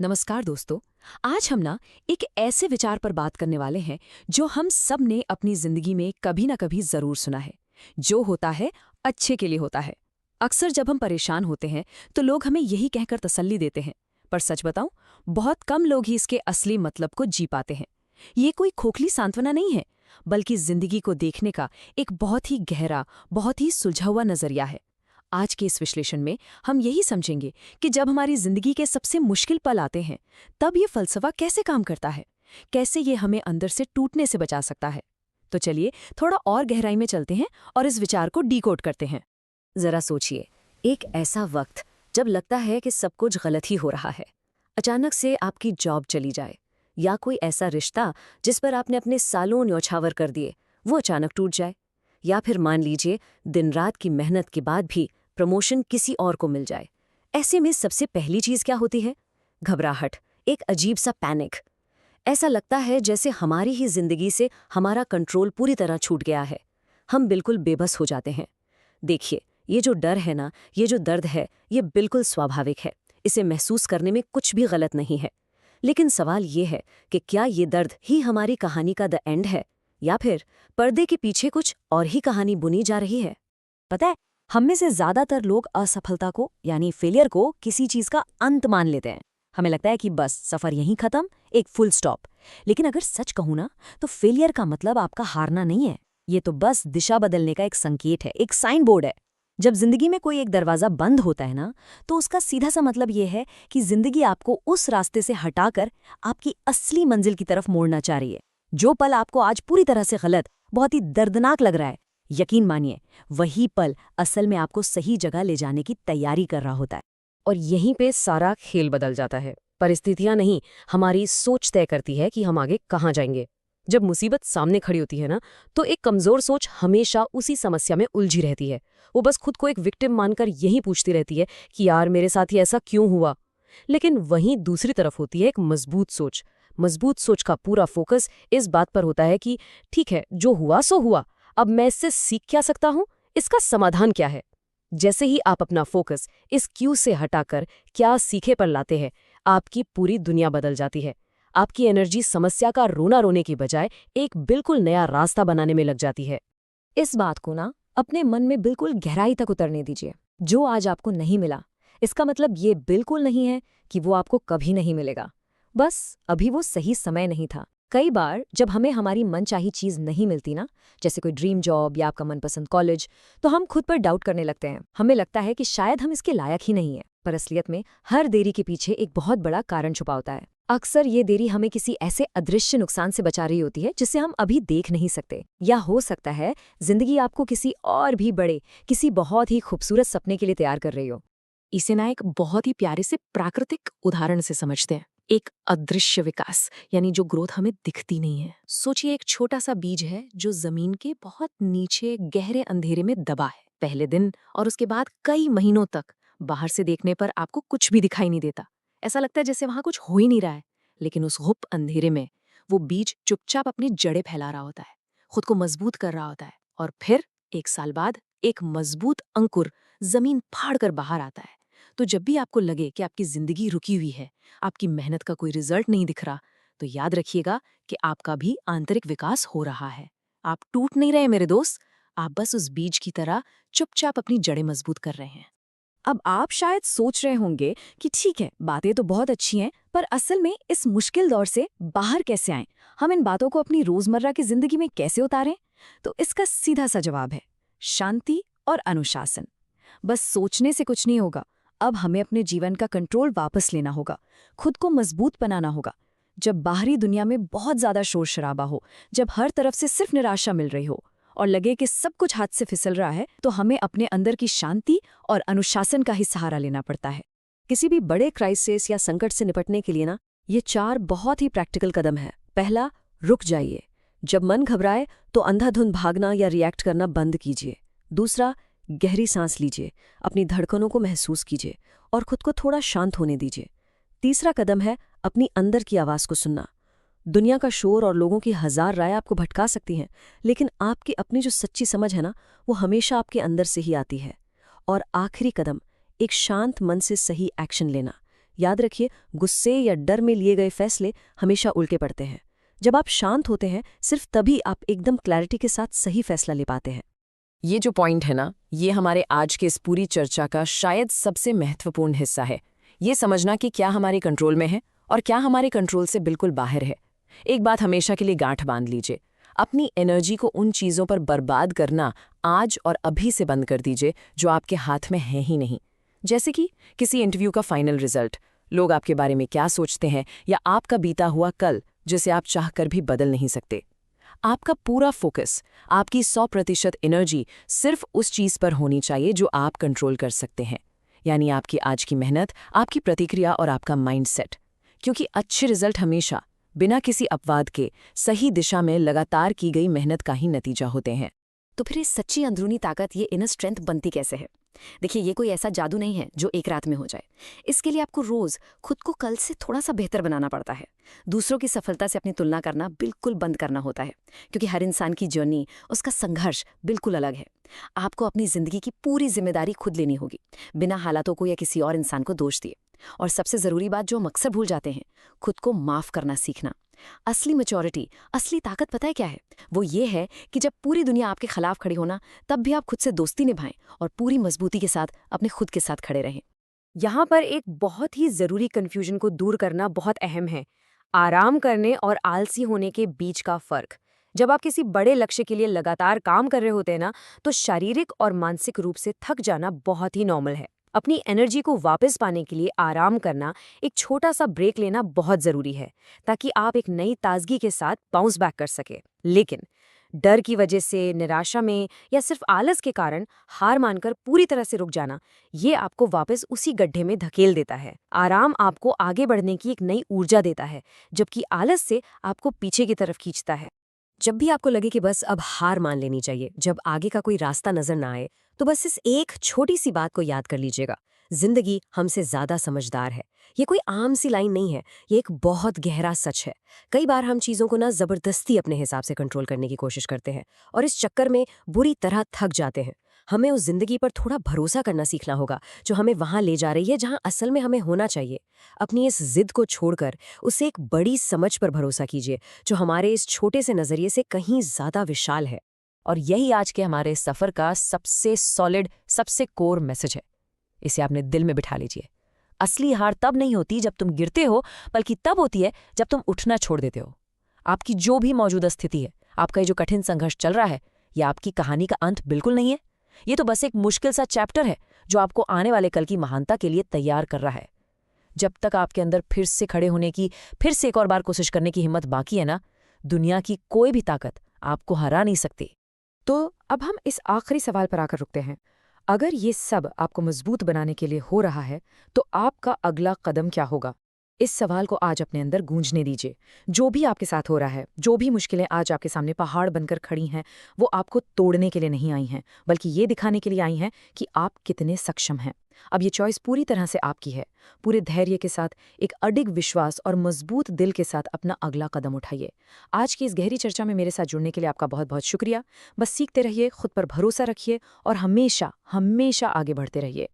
नमस्कार दोस्तों। आज हम ना एक ऐसे विचार पर बात करने वाले हैं जो हम सब ने अपनी जिंदगी में कभी ना कभी जरूर सुना है। जो होता है अच्छे के लिए होता है। अक्सर जब हम परेशान होते हैं तो लोग हमें यही कहकर तसल्ली देते हैं, पर सच बताऊं, बहुत कम लोग ही इसके असली मतलब को जी पाते हैं। ये कोई खोखली सांत्वना नहीं है, बल्कि जिंदगी को देखने का एक बहुत ही गहरा, बहुत ही सुलझा हुआ नजरिया है। आज के इस विश्लेषण में हम यही समझेंगे कि जब हमारी जिंदगी के सबसे मुश्किल पल आते हैं, तब ये फलसफा कैसे काम करता है, कैसे ये हमें अंदर से टूटने से बचा सकता है। तो चलिए थोड़ा और गहराई में चलते हैं और इस विचार को डीकोड करते हैं। जरा सोचिए, एक ऐसा वक्त जब लगता है कि सब कुछ गलत ही हो रहा है। अचानक से आपकी जॉब चली जाए, या कोई ऐसा रिश्ता जिस पर आपने अपने सालों न्यौछावर कर दिए, वो अचानक टूट जाए। या फिर मान लीजिए दिन रात की मेहनत के बाद भी प्रमोशन किसी और को मिल जाए। ऐसे में सबसे पहली चीज क्या होती है? घबराहट, एक अजीब सा पैनिक। ऐसा लगता है जैसे हमारी ही जिंदगी से हमारा कंट्रोल पूरी तरह छूट गया है। हम बिल्कुल बेबस हो जाते हैं। देखिए, ये जो डर है ना, ये जो दर्द है, ये बिल्कुल स्वाभाविक है। इसे महसूस करने में कुछ भी गलत नहीं है। लेकिन सवाल ये है कि क्या ये दर्द ही हमारी कहानी का द एंड है, या फिर पर्दे के पीछे कुछ और ही कहानी बुनी जा रही है? पता है, हम में से ज्यादातर लोग असफलता को यानी फेलियर को किसी चीज का अंत मान लेते हैं। हमें लगता है कि बस सफर यहीं खत्म, एक फुल स्टॉप। लेकिन अगर सच कहूं ना, तो फेलियर का मतलब आपका हारना नहीं है। ये तो बस दिशा बदलने का एक संकेत है, एक साइन बोर्ड है। जब जिंदगी में कोई एक दरवाजा बंद होता है ना, तो उसका सीधा सा मतलब ये है कि जिंदगी आपको उस रास्ते से हटाकर आपकी असली मंजिल की तरफ मोड़ना चाह रही है। जो पल आपको आज पूरी तरह से गलत, बहुत ही दर्दनाक लग रहा है, यकीन मानिए वही पल असल में आपको सही जगह ले जाने की तैयारी कर रहा होता है। और यहीं पे सारा खेल बदल जाता है। परिस्थितियां नहीं, हमारी सोच तय करती है कि हम आगे कहाँ जाएंगे। जब मुसीबत सामने खड़ी होती है ना, तो एक कमजोर सोच हमेशा उसी समस्या में उलझी रहती है। वो बस खुद को एक विक्टिम मानकर यही पूछती रहती है कि यार मेरे साथ ही ऐसा क्यों हुआ। लेकिन वहीं दूसरी तरफ होती है एक मजबूत सोच। मजबूत सोच का पूरा फोकस इस बात पर होता है कि ठीक है, जो हुआ सो हुआ, अब मैं इससे सीख क्या सकता हूं, इसका समाधान क्या है। जैसे ही आप अपना फोकस इस क्यू से हटाकर क्या सीखे पर लाते हैं, आपकी पूरी दुनिया बदल जाती है। आपकी एनर्जी समस्या का रोना रोने की बजाय एक बिल्कुल नया रास्ता बनाने में लग जाती है। इस बात को ना अपने मन में बिल्कुल गहराई तक उतरने दीजिए। जो आज आपको नहीं मिला, इसका मतलब ये बिल्कुल नहीं है कि वो आपको कभी नहीं मिलेगा। बस अभी वो सही समय नहीं था। कई बार जब हमें हमारी मनचाही चीज नहीं मिलती ना, जैसे कोई ड्रीम जॉब या आपका मनपसंद कॉलेज, तो हम खुद पर डाउट करने लगते हैं। हमें लगता है कि शायद हम इसके लायक ही नहीं है। पर असलियत में हर देरी के पीछे एक बहुत बड़ा कारण छुपा होता है। अक्सर ये देरी हमें किसी ऐसे अदृश्य नुकसान से बचा रही होती है जिसे हम अभी देख नहीं सकते। या हो सकता है जिंदगी आपको किसी और भी बड़े, किसी बहुत ही खूबसूरत सपने के लिए तैयार कर रही हो। इसे ना एक बहुत ही प्यारे से प्राकृतिक उदाहरण से समझते हैं। एक अदृश्य विकास, यानी जो ग्रोथ हमें दिखती नहीं है। सोचिए, एक छोटा सा बीज है जो जमीन के बहुत नीचे गहरे अंधेरे में दबा है। पहले दिन और उसके बाद कई महीनों तक बाहर से देखने पर आपको कुछ भी दिखाई नहीं देता। ऐसा लगता है जैसे वहां कुछ हो ही नहीं रहा है। लेकिन उस गुप्त अंधेरे में वो बीज चुपचाप अपनी जड़ें फैला रहा होता है, खुद को मजबूत कर रहा होता है। और फिर एक साल बाद एक मजबूत अंकुर जमीन फाड़ कर बाहर आता है। तो जब भी आपको लगे कि आपकी जिंदगी रुकी हुई है, आपकी मेहनत का कोई रिजल्ट नहीं दिख रहा, तो याद रखिएगा कि आपका भी आंतरिक विकास हो रहा है। आप टूट नहीं रहे मेरे दोस्त, आप बस उस बीज की तरह चुपचाप अपनी जड़ें मजबूत कर रहे हैं। अब आप शायद सोच रहे होंगे कि ठीक है, बातें तो बहुत अच्छी हैं, पर असल में इस मुश्किल दौर से बाहर कैसे आएं? हम इन बातों को अपनी रोजमर्रा की जिंदगी में कैसे उतारें? तो इसका सीधा सा जवाब है शांति और अनुशासन। बस सोचने से कुछ नहीं होगा। अब हमें अपने जीवन का कंट्रोल वापस लेना होगा, खुद को मजबूत बनाना होगा। जब बाहरी दुनिया में बहुत ज्यादा शोर शराबा हो, जब हर तरफ से सिर्फ निराशा मिल रही हो और लगे कि सब कुछ हाथ से फिसल रहा है, तो हमें अपने अंदर की शांति और अनुशासन का ही सहारा लेना पड़ता है। किसी भी बड़े क्राइसिस या संकट से निपटने के लिए ना, ये 4 बहुत ही प्रैक्टिकल कदम है। पहला, रुक जाइए। जब मन घबराए तो अंधाधुंध भागना या रिएक्ट करना बंद कीजिए। दूसरा, गहरी सांस लीजिए, अपनी धड़कनों को महसूस कीजिए और खुद को थोड़ा शांत होने दीजिए। तीसरा कदम है अपनी अंदर की आवाज को सुनना। दुनिया का शोर और लोगों की 1000 राय आपको भटका सकती हैं, लेकिन आपकी अपनी जो सच्ची समझ है ना, वो हमेशा आपके अंदर से ही आती है। और आखिरी कदम, एक शांत मन से सही एक्शन लेना। याद रखिए, गुस्से या डर में लिए गए फैसले हमेशा उल्टे पड़ते हैं। जब आप शांत होते हैं, सिर्फ तभी आप एकदम क्लैरिटी के साथ सही फैसला ले पाते हैं। ये जो पॉइंट है ना, ये हमारे आज के इस पूरी चर्चा का शायद सबसे महत्वपूर्ण हिस्सा है। ये समझना कि क्या हमारे कंट्रोल में है और क्या हमारे कंट्रोल से बिल्कुल बाहर है। एक बात हमेशा के लिए गांठ बांध लीजिए, अपनी एनर्जी को उन चीज़ों पर बर्बाद करना आज और अभी से बंद कर दीजिए जो आपके हाथ में है ही नहीं। जैसे कि किसी इंटरव्यू का फाइनल रिजल्ट, लोग आपके बारे में क्या सोचते हैं, या आपका बीता हुआ कल जिसे आप चाहकर भी बदल नहीं सकते। आपका पूरा फोकस, आपकी 100% एनर्जी सिर्फ उस चीज़ पर होनी चाहिए जो आप कंट्रोल कर सकते हैं, यानी आपकी आज की मेहनत, आपकी प्रतिक्रिया और आपका माइंडसेट। क्योंकि अच्छे रिजल्ट हमेशा बिना किसी अपवाद के सही दिशा में लगातार की गई मेहनत का ही नतीजा होते हैं। तो फिर ये सच्ची अंदरूनी ताकत, ये इनर स्ट्रेंथ बनती कैसे है? देखिए, ये कोई ऐसा जादू नहीं है जो एक रात में हो जाए। इसके लिए आपको रोज खुद को कल से थोड़ा सा बेहतर बनाना पड़ता है। दूसरों की सफलता से अपनी तुलना करना बिल्कुल बंद करना होता है, क्योंकि हर इंसान की जर्नी, उसका संघर्ष बिल्कुल अलग है। आपको अपनी जिंदगी की पूरी जिम्मेदारी खुद लेनी होगी, बिना हालातों को या किसी और इंसान को दोष दिए। और सबसे जरूरी बात जो हम अक्सर भूल जाते हैं, खुद को माफ करना सीखना। असली मैच्योरिटी, असली ताकत पता है क्या है? वो ये है कि जब पूरी दुनिया आपके खिलाफ खड़ी होना, तब भी आप खुद से दोस्ती निभाएं और पूरी मजबूती के साथ अपने खुद के साथ खड़े रहें। यहाँ पर एक बहुत ही जरूरी कन्फ्यूजन को दूर करना बहुत अहम है, आराम करने और आलसी होने के बीच का फर्क। जब आप किसी बड़े लक्ष्य के लिए लगातार काम कर रहे होते हैं ना, तो शारीरिक और मानसिक रूप से थक जाना बहुत ही नॉर्मल है। अपनी एनर्जी को वापस पाने के लिए आराम करना, एक छोटा सा ब्रेक लेना बहुत जरूरी है, ताकि आप एक नई ताजगी के साथ बाउंस बैक कर सके। लेकिन डर की वजह से, निराशा में या सिर्फ आलस के कारण हार मानकर पूरी तरह से रुक जाना, ये आपको वापस उसी गड्ढे में धकेल देता है। आराम आपको आगे बढ़ने की एक नई ऊर्जा देता है, जबकि आलस से आपको पीछे की तरफ खींचता है। जब भी आपको लगे कि बस अब हार मान लेनी चाहिए, जब आगे का कोई रास्ता नजर ना आए, तो बस इस एक छोटी सी बात को याद कर लीजिएगा, जिंदगी हमसे ज्यादा समझदार है। ये कोई आम सी लाइन नहीं है, ये एक बहुत गहरा सच है। कई बार हम चीजों को ना जबरदस्ती अपने हिसाब से कंट्रोल करने की कोशिश करते हैं और इस चक्कर में बुरी तरह थक जाते हैं। हमें उस जिंदगी पर थोड़ा भरोसा करना सीखना होगा जो हमें वहां ले जा रही है जहां असल में हमें होना चाहिए। अपनी इस जिद को छोड़कर उसे एक बड़ी समझ पर भरोसा कीजिए जो हमारे इस छोटे से नजरिए से कहीं ज्यादा विशाल है। और यही आज के हमारे सफ़र का सबसे सॉलिड, सबसे कोर मैसेज है। इसे आपने दिल में बिठा लीजिए। असली हार तब नहीं होती जब तुम गिरते हो, बल्कि तब होती है जब तुम उठना छोड़ देते हो। आपकी जो भी मौजूदा स्थिति है, आपका ये जो कठिन संघर्ष चल रहा है, यह आपकी कहानी का अंत बिल्कुल नहीं है। ये तो बस एक मुश्किल सा चैप्टर है जो आपको आने वाले कल की महानता के लिए तैयार कर रहा है। जब तक आपके अंदर फिर से खड़े होने की, फिर से एक और बार कोशिश करने की हिम्मत बाकी है ना, दुनिया की कोई भी ताकत आपको हरा नहीं सकती। तो अब हम इस आखिरी सवाल पर आकर रुकते हैं। अगर ये सब आपको मजबूत बनाने के लिए हो रहा है, तो आपका अगला कदम क्या होगा? इस सवाल को आज अपने अंदर गूंजने दीजिए। जो भी आपके साथ हो रहा है, जो भी मुश्किलें आज आपके सामने पहाड़ बनकर खड़ी हैं, वो आपको तोड़ने के लिए नहीं आई हैं, बल्कि ये दिखाने के लिए आई हैं कि आप कितने सक्षम हैं। अब ये चॉइस पूरी तरह से आपकी है। पूरे धैर्य के साथ, एक अडिग विश्वास और मजबूत दिल के साथ अपना अगला कदम उठाइए। आज की इस गहरी चर्चा में मेरे साथ जुड़ने के लिए आपका बहुत बहुत शुक्रिया। बस सीखते रहिए, खुद पर भरोसा रखिए और हमेशा हमेशा आगे बढ़ते रहिए।